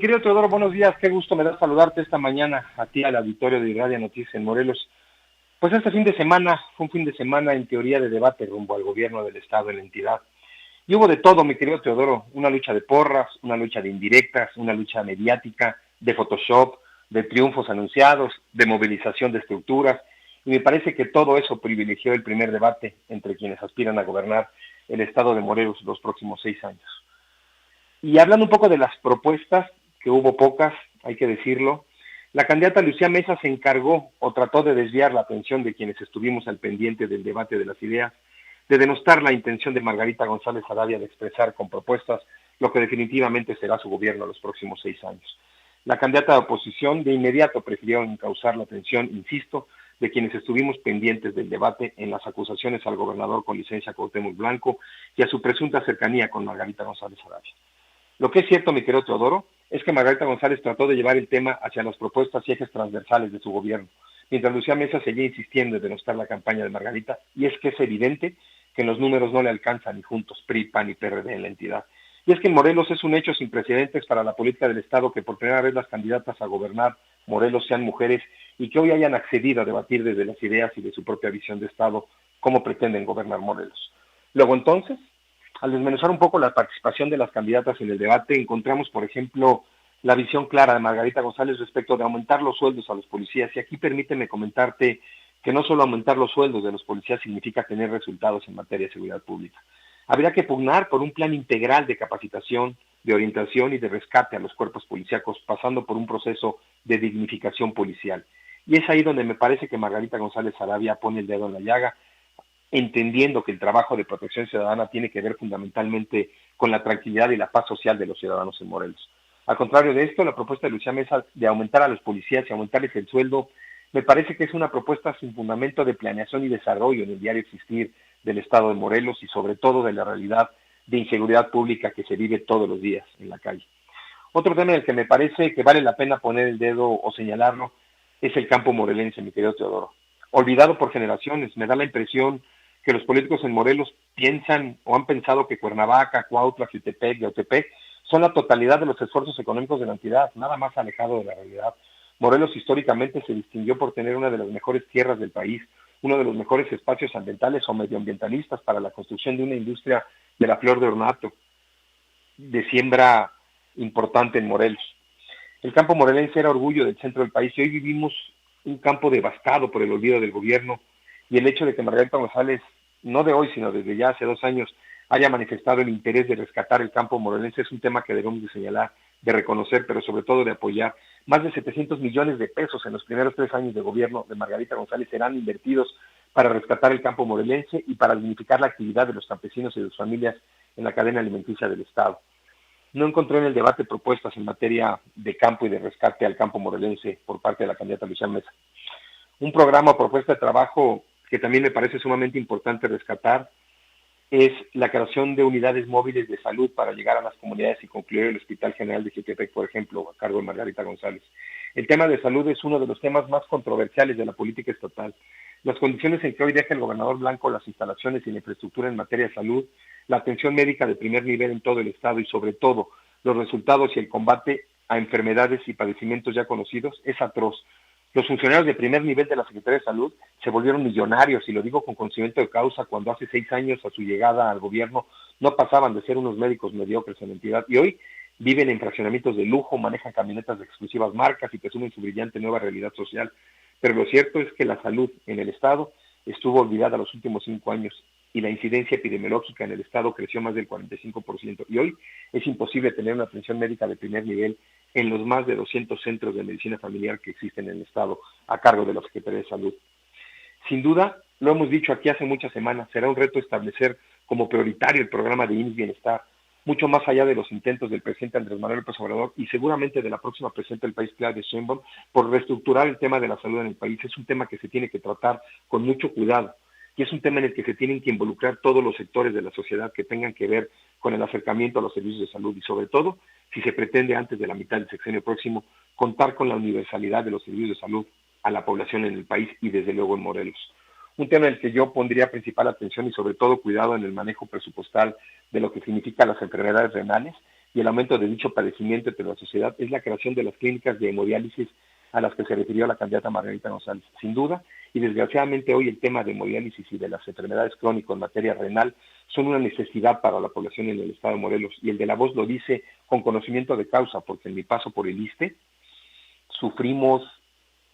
querido Teodoro, buenos días, qué gusto me da saludarte esta mañana a ti, al auditorio de Irradia Noticias en Morelos. Pues este fin de semana fue un fin de semana en teoría de debate rumbo al gobierno del Estado en la entidad. Y hubo de todo, mi querido Teodoro, una lucha de porras, una lucha de indirectas, una lucha mediática, de Photoshop, de triunfos anunciados, de movilización de estructuras, y me parece que todo eso privilegió el primer debate entre quienes aspiran a gobernar el Estado de Morelos los próximos 6 años. Y hablando un poco de las propuestas, que hubo pocas, hay que decirlo, la candidata Lucía Mesa se encargó o trató de desviar la atención de quienes estuvimos al pendiente del debate de las ideas, de denostar la intención de Margarita González Saravia de expresar con propuestas lo que definitivamente será su gobierno los próximos 6 años. La candidata de oposición de inmediato prefirió encauzar la atención, insisto, de quienes estuvimos pendientes del debate en las acusaciones al gobernador con licencia Cuauhtémoc Blanco y a su presunta cercanía con Margarita González Saravia. Lo que es cierto, mi querido Teodoro, es que Margarita González trató de llevar el tema hacia las propuestas y ejes transversales de su gobierno, mientras Lucía Mesa seguía insistiendo en denostar la campaña de Margarita, y es que es evidente que en los números no le alcanzan ni juntos PRI, PAN y PRD en la entidad. Y es que en Morelos es un hecho sin precedentes para la política del Estado que por primera vez las candidatas a gobernar Morelos sean mujeres y que hoy hayan accedido a debatir desde las ideas y de su propia visión de Estado cómo pretenden gobernar Morelos. Luego entonces, al desmenuzar un poco la participación de las candidatas en el debate, encontramos, por ejemplo, la visión clara de Margarita González respecto de aumentar los sueldos a los policías. Y aquí permíteme comentarte que no solo aumentar los sueldos de los policías significa tener resultados en materia de seguridad pública. Habría que pugnar por un plan integral de capacitación, de orientación y de rescate a los cuerpos policíacos, pasando por un proceso de dignificación policial. Y es ahí donde me parece que Margarita González Saravia pone el dedo en la llaga, entendiendo que el trabajo de protección ciudadana tiene que ver fundamentalmente con la tranquilidad y la paz social de los ciudadanos en Morelos. Al contrario de esto, la propuesta de Lucía Mesa de aumentar a los policías y aumentarles el sueldo, me parece que es una propuesta sin fundamento de planeación y desarrollo en el diario existir del Estado de Morelos y sobre todo de la realidad de inseguridad pública que se vive todos los días en la calle. Otro tema en el que me parece que vale la pena poner el dedo o señalarlo es el campo morelense, mi querido Teodoro. Olvidado por generaciones, me da la impresión que los políticos en Morelos piensan o han pensado que Cuernavaca, Cuautla, Xiltepec y Yautepec son la totalidad de los esfuerzos económicos de la entidad, nada más alejado de la realidad. Morelos históricamente se distinguió por tener una de las mejores tierras del país, uno de los mejores espacios ambientales o medioambientalistas para la construcción de una industria de la flor de ornato, de siembra importante en Morelos. El campo morelense era orgullo del centro del país y hoy vivimos un campo devastado por el olvido del gobierno y el hecho de que Margarita González, no de hoy, sino desde ya hace 2 años, haya manifestado el interés de rescatar el campo morelense es un tema que debemos de señalar, de reconocer, pero sobre todo de apoyar. Más de 700 millones de pesos en los primeros 3 años de gobierno de Margarita González serán invertidos para rescatar el campo morelense y para dignificar la actividad de los campesinos y de sus familias en la cadena alimenticia del Estado. No encontré en el debate propuestas en materia de campo y de rescate al campo morelense por parte de la candidata Lucía Mesa. Un programa o propuesta de trabajo que también me parece sumamente importante rescatar es la creación de unidades móviles de salud para llegar a las comunidades y concluir el Hospital General de Xiltepec, por ejemplo, a cargo de Margarita González. El tema de salud es uno de los temas más controversiales de la política estatal. Las condiciones en que hoy deja el gobernador Blanco las instalaciones y la infraestructura en materia de salud, la atención médica de primer nivel en todo el estado y sobre todo los resultados y el combate a enfermedades y padecimientos ya conocidos es atroz. Los funcionarios de primer nivel de la Secretaría de Salud se volvieron millonarios, y lo digo con conocimiento de causa, cuando hace 6 años a su llegada al gobierno no pasaban de ser unos médicos mediocres en la entidad, y hoy viven en fraccionamientos de lujo, manejan camionetas de exclusivas marcas y presumen su brillante nueva realidad social. Pero lo cierto es que la salud en el Estado estuvo olvidada los últimos 5 años y la incidencia epidemiológica en el Estado creció más del 45%. Y hoy es imposible tener una atención médica de primer nivel en los más de 200 centros de medicina familiar que existen en el Estado a cargo de la Secretaría de Salud. Sin duda, lo hemos dicho aquí hace muchas semanas, será un reto establecer como prioritario el programa de IMSS Bienestar, mucho más allá de los intentos del presidente Andrés Manuel López Obrador y seguramente de la próxima presidenta del país, Claudia Sheinbaum, por reestructurar el tema de la salud en el país. Es un tema que se tiene que tratar con mucho cuidado y es un tema en el que se tienen que involucrar todos los sectores de la sociedad que tengan que ver con el acercamiento a los servicios de salud y sobre todo, si se pretende antes de la mitad del sexenio próximo, contar con la universalidad de los servicios de salud a la población en el país y desde luego en Morelos. Un tema en el que yo pondría principal atención y sobre todo cuidado en el manejo presupuestal de lo que significan las enfermedades renales. y el aumento de dicho padecimiento entre la sociedad es la creación de las clínicas de hemodiálisis a las que se refirió la candidata Margarita González. Sin duda, y desgraciadamente hoy el tema de hemodiálisis y de las enfermedades crónicas en materia renal son una necesidad para la población en el estado de Morelos, y el de la voz lo dice con conocimiento de causa, porque en mi paso por el ISSSTE sufrimos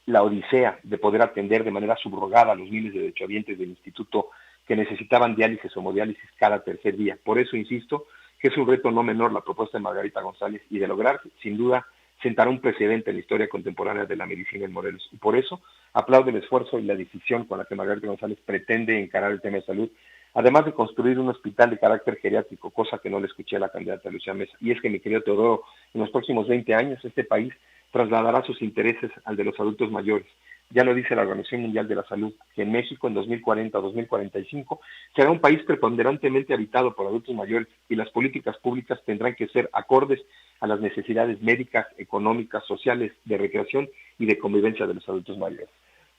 la odisea de poder atender de manera subrogada a los miles de derechohabientes del instituto que necesitaban diálisis o hemodiálisis cada tercer día. Por eso insisto que es un reto no menor la propuesta de Margarita González, y de lograr, sin duda, sentará un precedente en la historia contemporánea de la medicina en Morelos. Y por eso aplaudo el esfuerzo y la decisión con la que Margarita González pretende encarar el tema de salud, además de construir un hospital de carácter geriátrico, cosa que no le escuché a la candidata Lucía Mesa. Y es que, mi querido Teodoro, en los próximos 20 años este país trasladará sus intereses al de los adultos mayores. Ya lo dice la Organización Mundial de la Salud, que en México en 2040 o 2045 será un país preponderantemente habitado por adultos mayores, y las políticas públicas tendrán que ser acordes a las necesidades médicas, económicas, sociales, de recreación y de convivencia de los adultos mayores.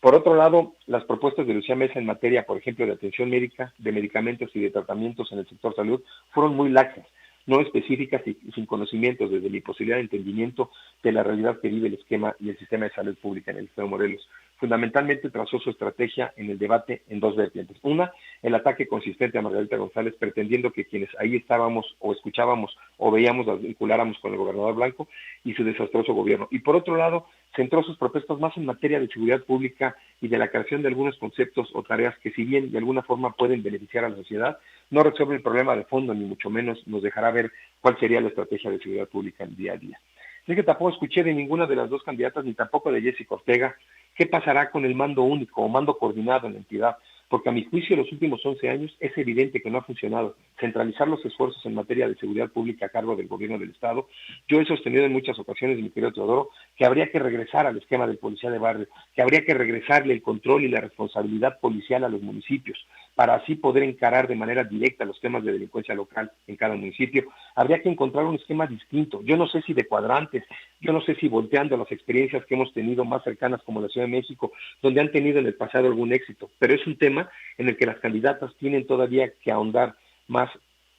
Por otro lado, las propuestas de Lucía Mesa en materia, por ejemplo, de atención médica, de medicamentos y de tratamientos en el sector salud fueron muy laxas, no específicas y sin conocimientos desde mi posibilidad de entendimiento de la realidad que vive el esquema y el sistema de salud pública en el estado de Morelos. Fundamentalmente trazó su estrategia en el debate en dos vertientes. Una, el ataque consistente a Margarita González, pretendiendo que quienes ahí estábamos o escuchábamos o veíamos las vinculáramos con el gobernador Blanco y su desastroso gobierno. Y por otro lado, centró sus propuestas más en materia de seguridad pública y de la creación de algunos conceptos o tareas que, si bien de alguna forma pueden beneficiar a la sociedad, no resuelve el problema de fondo, ni mucho menos nos dejará ver cuál sería la estrategia de seguridad pública en día a día. Así que tampoco escuché de ninguna de las dos candidatas, ni tampoco de Jessica Ortega, qué pasará con el mando único o mando coordinado en la entidad, porque a mi juicio los últimos 11 años es evidente que no ha funcionado. Centralizar los esfuerzos en materia de seguridad pública a cargo del gobierno del Estado. Yo he sostenido en muchas ocasiones, mi querido Teodoro, que habría que regresar al esquema del policía de barrio, que habría que regresarle el control y la responsabilidad policial a los municipios, para así poder encarar de manera directa los temas de delincuencia local en cada municipio. Habría que encontrar un esquema distinto. Yo no sé si de cuadrantes, yo no sé si volteando las experiencias que hemos tenido más cercanas como la Ciudad de México, donde han tenido en el pasado algún éxito, pero es un tema en el que las candidatas tienen todavía que ahondar más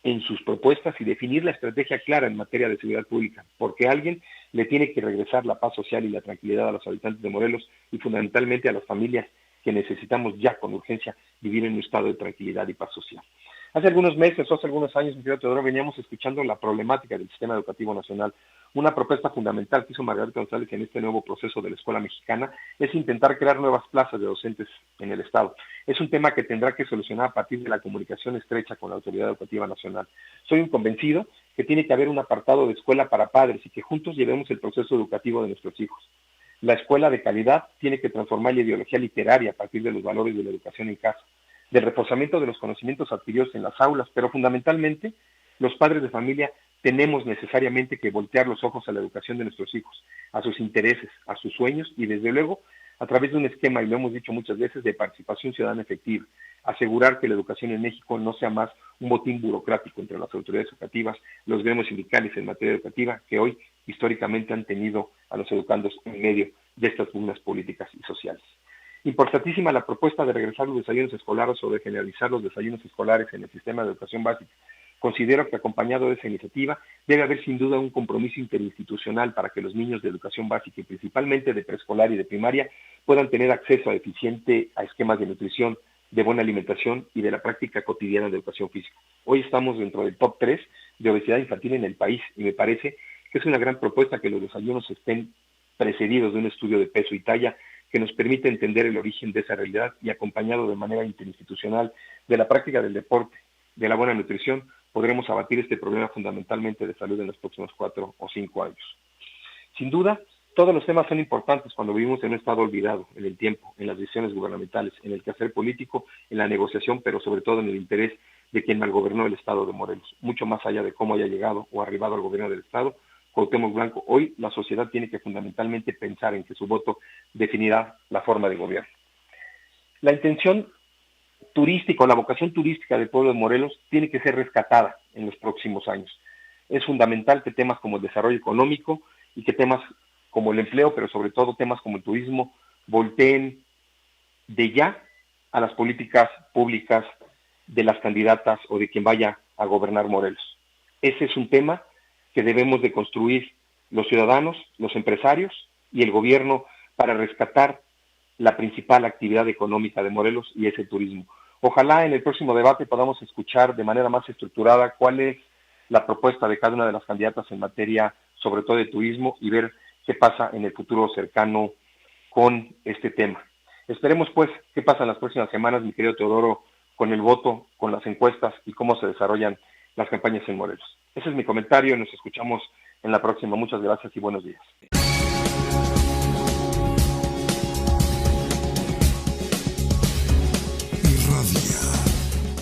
en sus propuestas y definir la estrategia clara en materia de seguridad pública, porque alguien le tiene que regresar la paz social y la tranquilidad a los habitantes de Morelos y fundamentalmente a las familias que necesitamos ya con urgencia vivir en un estado de tranquilidad y paz social. Hace algunos meses o hace algunos años, mi querido Teodoro, veníamos escuchando la problemática del sistema educativo nacional. Una propuesta fundamental que hizo Margarita González en este nuevo proceso de la escuela mexicana es intentar crear nuevas plazas de docentes en el Estado. Es un tema que tendrá que solucionar a partir de la comunicación estrecha con la Autoridad Educativa Nacional. Soy un convencido que tiene que haber un apartado de escuela para padres y que juntos llevemos el proceso educativo de nuestros hijos. La escuela de calidad tiene que transformar la ideología literaria a partir de los valores de la educación en casa, del reforzamiento de los conocimientos adquiridos en las aulas, pero fundamentalmente los padres de familia tenemos necesariamente que voltear los ojos a la educación de nuestros hijos, a sus intereses, a sus sueños y desde luego a través de un esquema, y lo hemos dicho muchas veces, de participación ciudadana efectiva, asegurar que la educación en México no sea más un botín burocrático entre las autoridades educativas, los gremios sindicales en materia educativa que hoy históricamente han tenido a los educandos en medio de estas pugnas políticas y sociales. Importantísima la propuesta de regresar los desayunos escolares o de generalizar los desayunos escolares en el sistema de educación básica. Considero que acompañado de esa iniciativa debe haber sin duda un compromiso interinstitucional para que los niños de educación básica y principalmente de preescolar y de primaria puedan tener acceso eficiente a esquemas de nutrición, de buena alimentación y de la práctica cotidiana de educación física. Hoy estamos dentro del top 3 de obesidad infantil en el país y me parece que es una gran propuesta que los desayunos estén precedidos de un estudio de peso y talla que nos permite entender el origen de esa realidad y acompañado de manera interinstitucional de la práctica del deporte, de la buena nutrición, podremos abatir este problema fundamentalmente de salud en los próximos 4 o 5 años. Sin duda, todos los temas son importantes cuando vivimos en un estado olvidado, en el tiempo, en las decisiones gubernamentales, en el quehacer político, en la negociación, pero sobre todo en el interés de quien malgobernó el estado de Morelos. Mucho más allá de cómo haya llegado o arribado al gobierno del estado, Cuauhtémoc Blanco, hoy la sociedad tiene que fundamentalmente pensar en que su voto definirá la forma de gobierno. La intención turística o la vocación turística del pueblo de Morelos tiene que ser rescatada en los próximos años. Es fundamental que temas como el desarrollo económico y que temas como el empleo, pero sobre todo temas como el turismo, volteen de ya a las políticas públicas de las candidatas o de quien vaya a gobernar Morelos. Ese es un tema que debemos de construir los ciudadanos, los empresarios y el gobierno para rescatar la principal actividad económica de Morelos, y es el turismo. Ojalá en el próximo debate podamos escuchar de manera más estructurada cuál es la propuesta de cada una de las candidatas en materia, sobre todo de turismo, y ver qué pasa en el futuro cercano con este tema. Esperemos pues qué pasa en las próximas semanas, mi querido Teodoro, con el voto, con las encuestas y cómo se desarrollan las campañas en Morelos. Ese es mi comentario, nos escuchamos en la próxima. Muchas gracias y buenos días.